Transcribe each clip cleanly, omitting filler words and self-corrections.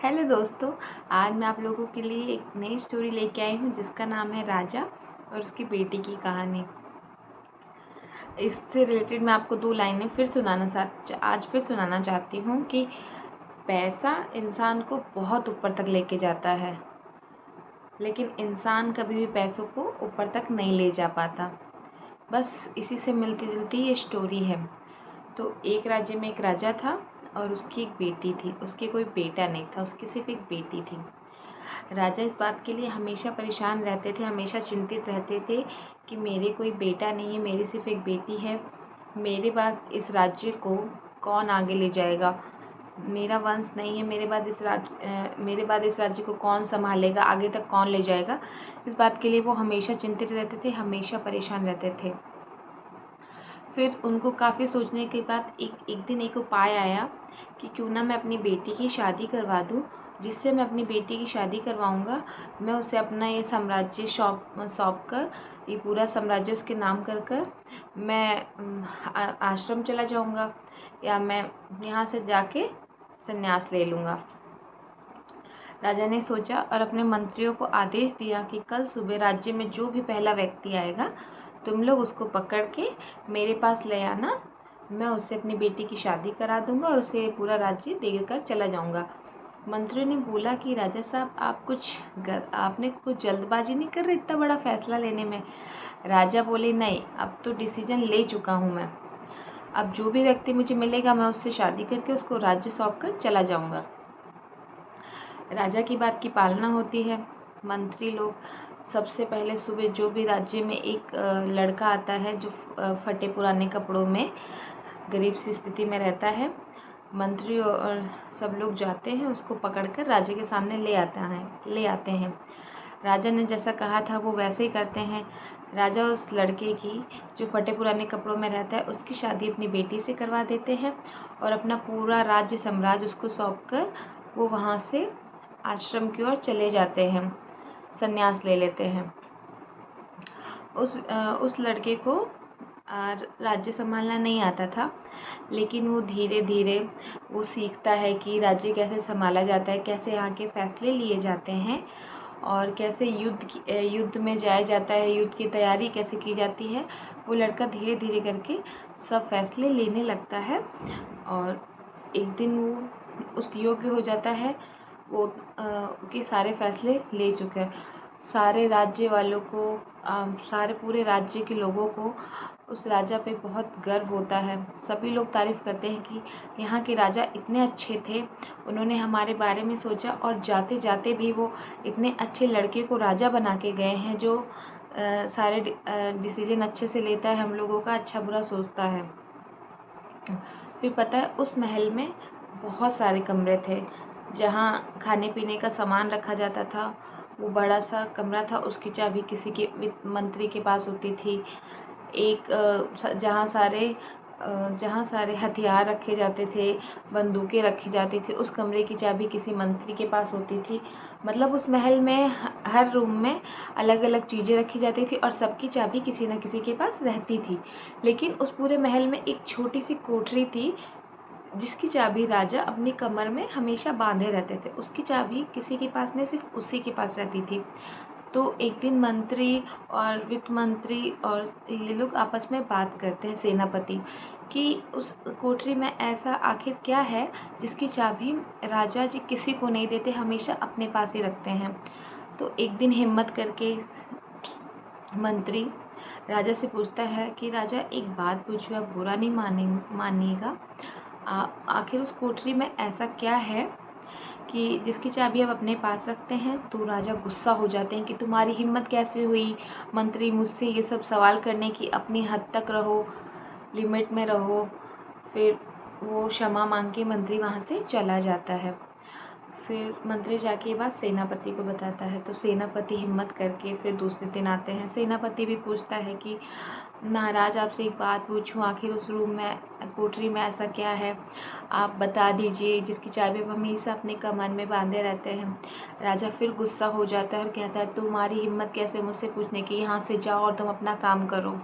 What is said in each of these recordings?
Hello दोस्तों, आज मैं आप लोगों के लिए एक नई स्टोरी लेके आई हूँ जिसका नाम है राजा और उसकी बेटी की कहानी। इससे रिलेटेड मैं आपको दो लाइनें आज फिर सुनाना चाहती हूँ कि पैसा इंसान को बहुत ऊपर तक लेके जाता है, लेकिन इंसान कभी भी पैसों को ऊपर तक नहीं ले जा पाता। बस इसी से मिलती जुलती ये स्टोरी है। तो एक राज्य में एक राजा था और उसकी एक बेटी थी। उसके कोई बेटा नहीं था, उसकी सिर्फ एक बेटी थी। राजा इस बात के लिए हमेशा परेशान रहते थे, हमेशा चिंतित रहते थे कि मेरे कोई बेटा नहीं है, मेरी सिर्फ एक बेटी है। मेरे बाद इस राज्य को कौन आगे ले जाएगा? मेरा वंश नहीं है, मेरे बाद इस राज्य को कौन संभालेगा? आगे तक कौन ले जाएगा? इस बात के लिए वो हमेशा चिंतित रहते थे, हमेशा परेशान रहते थे। फिर उनको काफ़ी सोचने के बाद एक दिन एक उपाय आया कि क्यों ना मैं अपनी बेटी की शादी करवा दूँ। जिससे मैं अपनी बेटी की शादी करवाऊँगा, मैं उसे अपना ये साम्राज्य सौंप कर, ये पूरा साम्राज्य उसके नाम कर मैं आश्रम चला जाऊँगा, या मैं यहाँ से जाके संन्यास ले लूँगा। राजा ने सोचा और अपने मंत्रियों को आदेश दिया कि कल सुबह राज्य में जो भी पहला व्यक्ति आएगा, तुम लोग उसको पकड़ के मेरे पास ले आना। मैं उससे अपनी बेटी की शादी करा दूंगा और उसे पूरा राज्य देकर चला जाऊंगा। मंत्री ने बोला कि राजा साहब, आपने कुछ जल्दबाजी नहीं कर रहे इतना बड़ा फैसला लेने में? राजा बोले, नहीं, अब तो डिसीजन ले चुका हूँ मैं। अब जो भी व्यक्ति मुझे मिलेगा, मैं उससे शादी करके उसको राज्य सौंप कर चला जाऊंगा। राजा की बात की पालना होती है। मंत्री लोग सबसे पहले सुबह जो भी राज्य में एक लड़का आता है जो फटे पुराने कपड़ों में गरीब सी स्थिति में रहता है, मंत्री और सब लोग जाते हैं, उसको पकड़कर राजा के सामने ले आते हैं। राजा ने जैसा कहा था वो वैसे ही करते हैं। राजा उस लड़के की जो फटे पुराने कपड़ों में रहता है उसकी शादी अपनी बेटी से करवा देते हैं और अपना पूरा राज्य साम्राज्य उसको सौंप कर वो वहाँ से आश्रम की ओर चले जाते हैं, संन्यास ले लेते हैं। उस लड़के को राज्य संभालना नहीं आता था, लेकिन वो धीरे धीरे वो सीखता है कि राज्य कैसे संभाला जाता है, कैसे यहाँ के फैसले लिए जाते हैं और कैसे युद्ध में जाया जाता है, युद्ध की तैयारी कैसे की जाती है। वो लड़का धीरे धीरे करके सब फैसले लेने लगता है और एक दिन वो उस योग्य हो जाता है। वो के सारे फैसले ले चुका है। सारे राज्य वालों को, सारे पूरे राज्य के लोगों को उस राजा पे बहुत गर्व होता है। सभी लोग तारीफ़ करते हैं कि यहाँ के राजा इतने अच्छे थे, उन्होंने हमारे बारे में सोचा और जाते जाते भी वो इतने अच्छे लड़के को राजा बना के गए हैं जो सारे डिसीजन अच्छे से लेता है, हम लोगों का अच्छा बुरा सोचता है। फिर पता है, उस महल में बहुत सारे कमरे थे जहाँ खाने पीने का सामान रखा जाता था। वो बड़ा सा कमरा था, उसकी चाबी किसी के वित्त मंत्री के पास होती थी। जहाँ सारे हथियार रखे जाते थे, बंदूकें रखी जाती थी, उस कमरे की चाबी किसी मंत्री के पास होती थी। मतलब उस महल में हर रूम में अलग अलग चीज़ें रखी जाती थी और सबकी चाबी किसी न किसी के पास रहती थी। लेकिन उस पूरे महल में एक छोटी सी कोठरी थी जिसकी चाबी राजा अपनी कमर में हमेशा बांधे रहते थे। उसकी चाबी किसी के पास नहीं, सिर्फ उसी के पास रहती थी। तो एक दिन मंत्री और वित्त मंत्री और ये लोग आपस में बात करते हैं, सेनापति, कि उस कोठरी में ऐसा आखिर क्या है जिसकी चाबी राजा जी किसी को नहीं देते, हमेशा अपने पास ही रखते हैं। तो एक दिन हिम्मत करके मंत्री राजा से पूछता है कि राजा, एक बात पूछूं, आप बुरा नहीं मानिएगा, आखिर उस कोठरी में ऐसा क्या है कि जिसकी चाबी आप अपने पास रखते हैं? तो राजा गुस्सा हो जाते हैं कि तुम्हारी हिम्मत कैसे हुई मंत्री मुझसे ये सब सवाल करने की, अपनी हद तक रहो, लिमिट में रहो। फिर वो क्षमा मांग के मंत्री वहाँ से चला जाता है। फिर मंत्री जाके ये बात सेनापति को बताता है। तो सेनापति हिम्मत करके फिर दूसरे दिन आते हैं। सेनापति भी पूछता है कि महाराज, आपसे एक बात पूछूं, आखिर उस कोठरी में ऐसा क्या है, आप बता दीजिए जिसकी चाबी आप हमेशा अपने कमर में बांधे रहते हैं। राजा फिर गुस्सा हो जाता है और कहता है, तुम्हारी हिम्मत कैसे मुझसे पूछने की, यहाँ से जाओ और तुम अपना काम करो।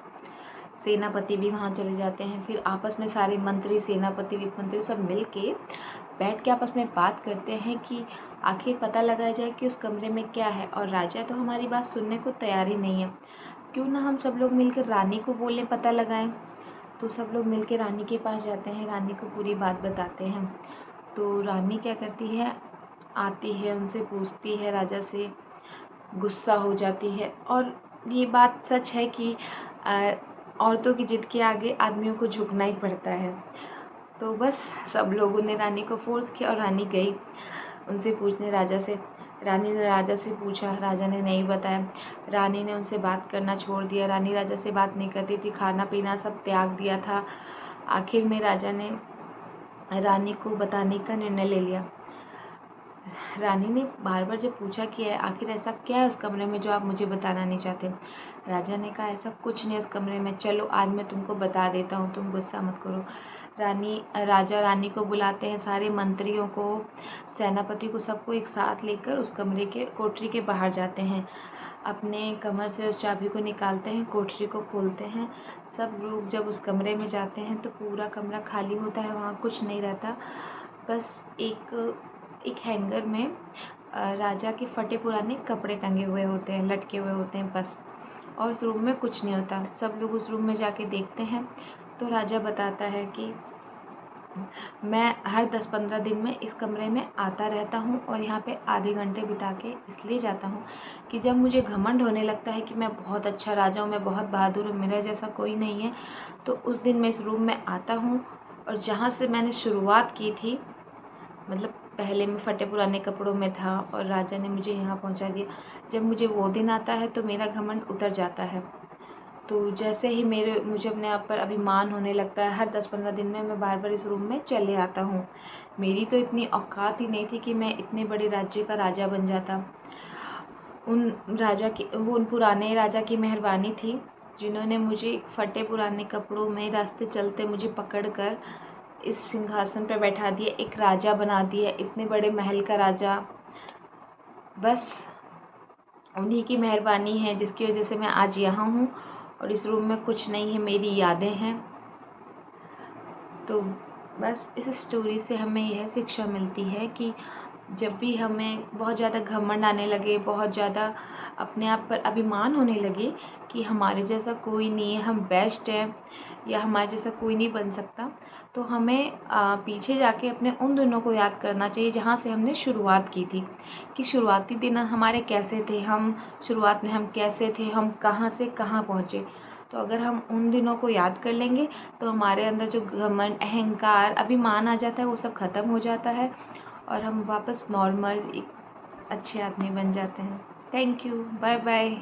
सेनापति भी वहाँ चले जाते हैं। फिर आपस में सारे मंत्री, सेनापति, वित्त मंत्री सब मिल के बैठ के आपस में बात करते हैं कि आखिर पता लगाया जाए कि उस कमरे में क्या है। और राजा तो हमारी बात सुनने को तैयार ही नहीं है। क्यों ना हम सब लोग मिलकर रानी को बोलें, पता लगाएं। तो सब लोग मिलकर रानी के पास जाते हैं, रानी को पूरी बात बताते हैं। तो रानी क्या करती है, आती है, उनसे पूछती है राजा से, गुस्सा हो जाती है। और ये बात सच है कि औरतों की जिद के आगे आदमियों को झुकना ही पड़ता है। तो बस सब लोगों ने रानी को फोर्स किया और रानी गई उनसे पूछने राजा से। रानी ने राजा से पूछा, राजा ने नहीं बताया। रानी ने उनसे बात करना छोड़ दिया, रानी राजा से बात नहीं करती थी, खाना पीना सब त्याग दिया था। आखिर में राजा ने रानी को बताने का निर्णय ले लिया। रानी ने बार बार जब पूछा कि आखिर ऐसा क्या है उस कमरे में जो आप मुझे बताना नहीं चाहते, राजा ने कहा ऐसा कुछ नहीं उस कमरे में, चलो आज मैं तुमको बता देता हूँ, तुम गुस्सा मत करो। राजा रानी को बुलाते हैं, सारे मंत्रियों को, सेनापति को, सबको एक साथ लेकर उस कमरे के कोठरी के बाहर जाते हैं। अपने कमर से उस चाबी को निकालते हैं, कोठरी को खोलते हैं। सब लोग जब उस कमरे में जाते हैं तो पूरा कमरा खाली होता है, वहाँ कुछ नहीं रहता। बस एक हैंगर में राजा के फटे पुराने कपड़े टंगे हुए होते हैं, लटके हुए होते हैं बस। और उस रूम में कुछ नहीं होता। सब लोग उस रूम में जाके देखते हैं तो राजा बताता है कि मैं हर 10-15 दिन में इस कमरे में आता रहता हूँ और यहाँ पे आधे घंटे बिता के इसलिए जाता हूँ कि जब मुझे घमंड होने लगता है कि मैं बहुत अच्छा राजा हूँ, मैं बहुत बहादुर हूँ, मेरा जैसा कोई नहीं है, तो उस दिन मैं इस रूम में आता हूँ। और जहाँ से मैंने शुरुआत की थी, मतलब पहले मैं फटे पुराने कपड़ों में था और राजा ने मुझे यहाँ पहुँचा दिया, जब मुझे वो दिन आता है तो मेरा घमंड उतर जाता है। तो जैसे ही मुझे अपने आप पर अभिमान होने लगता है, हर 10-15 दिन में मैं बार बार इस रूम में चले आता हूँ। मेरी तो इतनी औकात ही नहीं थी कि मैं इतने बड़े राज्य का राजा बन जाता। उन पुराने राजा की मेहरबानी थी जिन्होंने मुझे फटे पुराने कपड़ों में रास्ते चलते मुझे पकड़कर इस सिंहासन पर बैठा दिया, एक राजा बना दिया, इतने बड़े महल का राजा। बस उन्हीं की मेहरबानी है जिसकी वजह से मैं आज यहाँ हूँ और इस रूम में कुछ नहीं है, मेरी यादें हैं। तो बस इस स्टोरी से हमें यह शिक्षा मिलती है कि जब भी हमें बहुत ज़्यादा घमंड आने लगे, बहुत ज़्यादा अपने आप पर अभिमान होने लगे कि हमारे जैसा कोई नहीं है, हम बेस्ट हैं या हमारे जैसा कोई नहीं बन सकता, तो हमें पीछे जाके अपने उन दिनों को याद करना चाहिए जहाँ से हमने शुरुआत की थी, कि शुरुआती दिन हमारे कैसे थे, हम शुरुआत में हम कैसे थे, हम कहाँ से कहाँ पहुँचे। तो अगर हम उन दिनों को याद कर लेंगे तो हमारे अंदर जो घमंड, अहंकार, अभिमान आ जाता है वो सब ख़त्म हो जाता है और हम वापस नॉर्मल एक अच्छे आदमी बन जाते हैं। Thank you, bye bye.